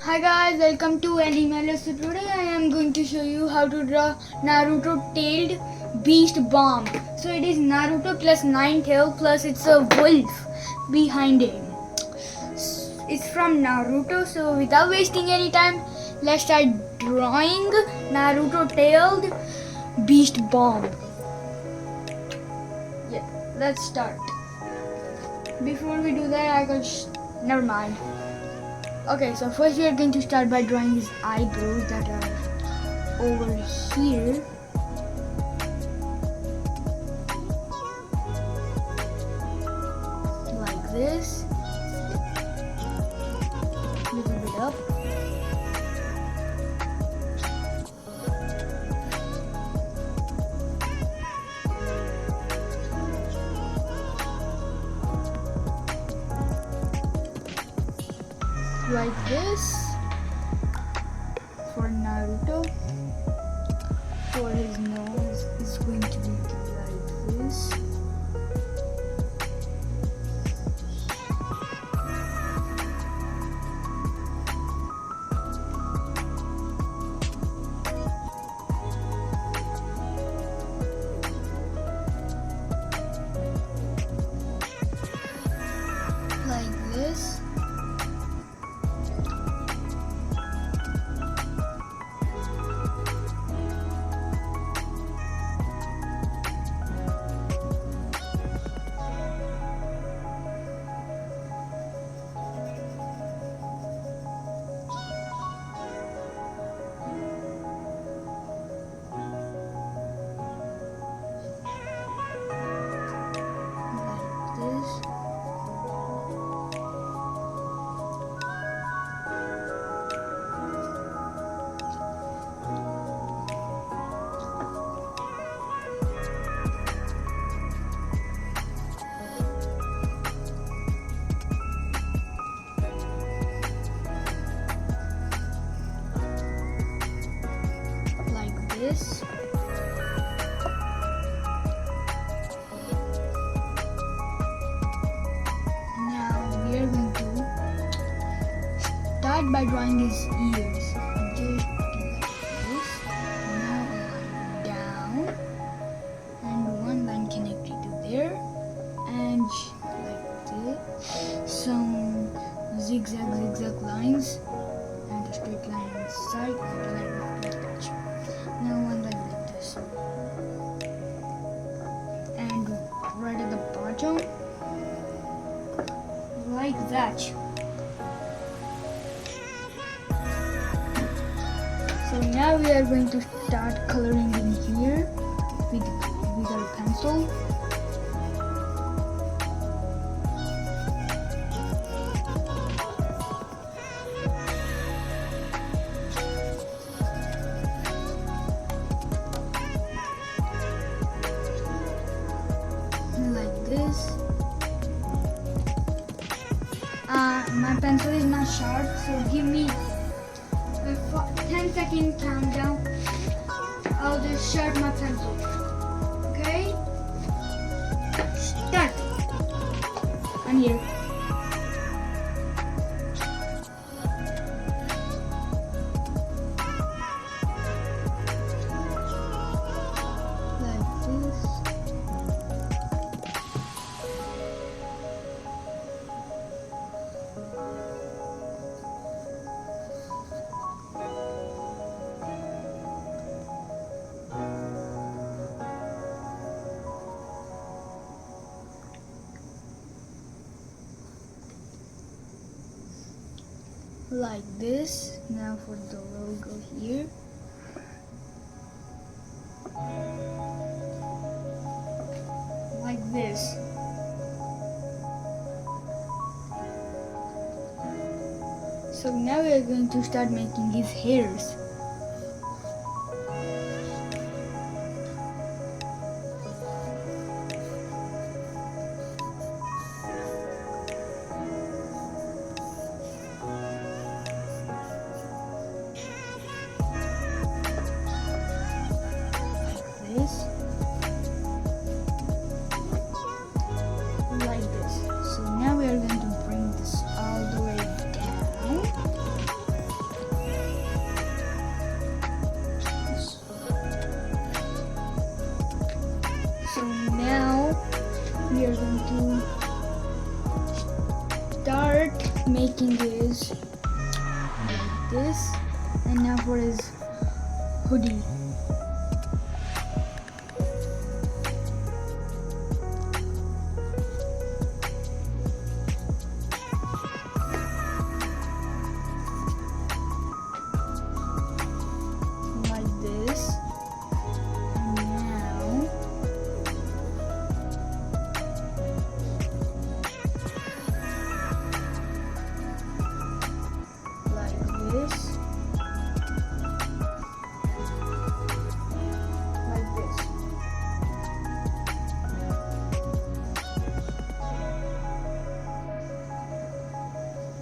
Hi guys, welcome to Animal. So today I am going to show you how to draw Naruto tailed beast bomb. So it is Naruto plus 9 tail plus it's a wolf behind him. It's from Naruto. So without wasting any time, let's start drawing Naruto tailed beast bomb. Yeah, let's start. Before we do that, never mind. Okay, so first we are going to start by drawing his eyebrows that are over here. Like this. A little bit up. Like this for Naruto. For his nose is going to be like this. Like this. This. Now we are going to start by drawing his ears. Just like this. Now a line down and one line connected to there, and like this. Some zigzag lines and a straight line inside and a line like that. Now one line like this. And right at the bottom, like that. So now we are going to start coloring in here with our pencil. Like this. My pencil is not sharp, so give me a 10-second countdown. I'll just sharp my pencil. Okay? Start. I'm here. Like this. Like this. Now for the logo here. Like this. So now we are going to start making his hairs. This. Like this. So now we are going to bring this all the way down. making is like this. And now for his hoodie.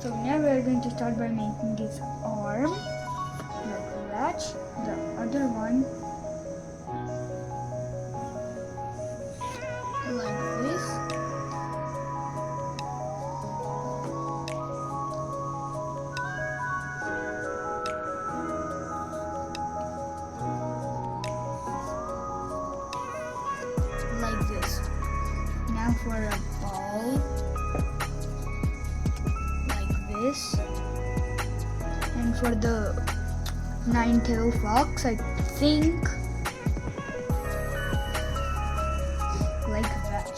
So now we are going to start by making his arm like that, the other one like this, like this. Now for a ball. And for the nine-tailed fox, I think like that.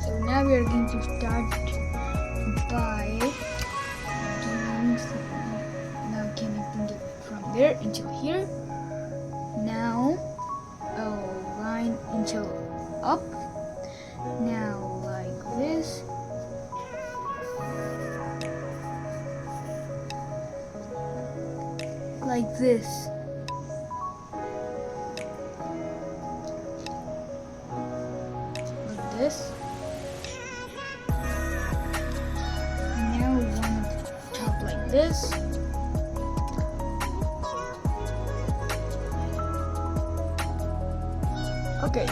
So now we are going to start by doing now connecting it from there until here. Now a line until up. Now like this. Like this. Like this. And now one at the top like this. Okay,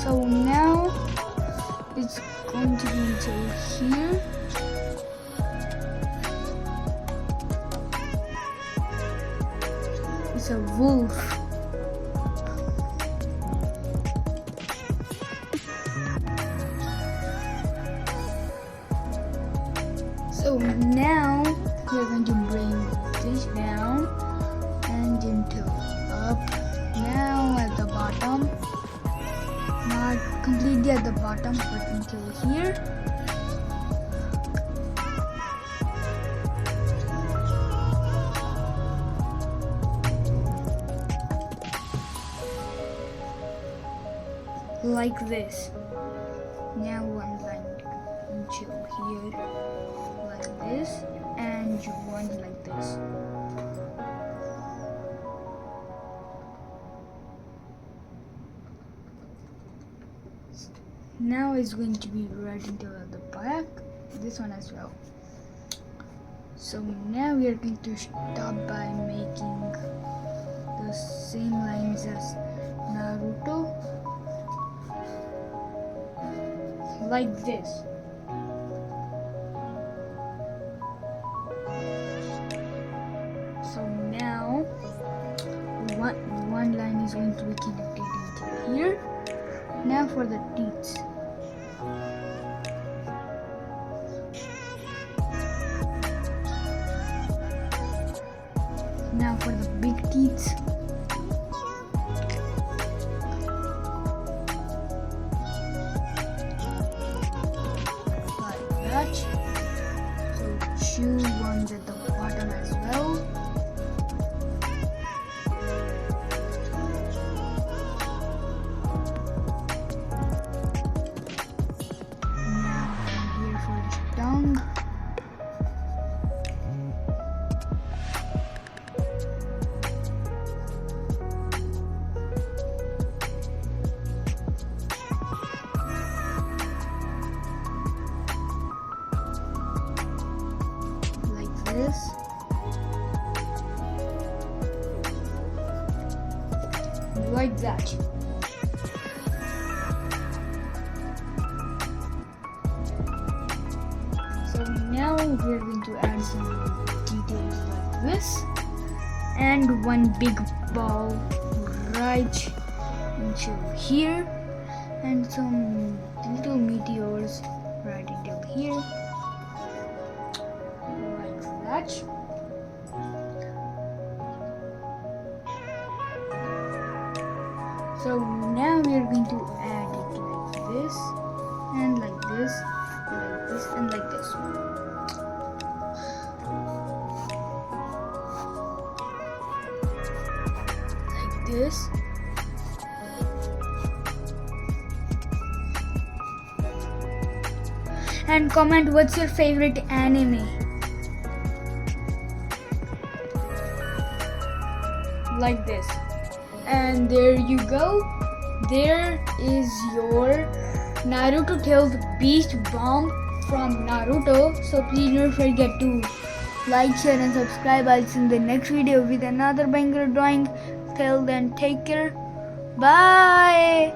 so now it's going to be until here. It's a wolf. So now we're going to bring this down and until up. Now at the bottom. Not completely at the bottom, but until here. Like this. Now one line until here, like this, and one like this. Now it's going to be right into the back, this one as well. So now we are going to stop by making the same lines as Naruto, like this. So now one line is going to be connected into here. Now for the teeth. Now for the big teeth. Like that. So two ones at the bottom as well. This. Like that. So now we're going to add some details like this and one big ball right into here. and some little meteors right until here, like that. So now we are going to add it like this, and like this, like this, and like this. Like this. And comment what's your favorite anime. Like this. And there you go. There is your Naruto Tails Beast Bomb from Naruto. So please don't forget to like, share and subscribe. I'll see you in the next video with another banger drawing. Till then, take care. Bye.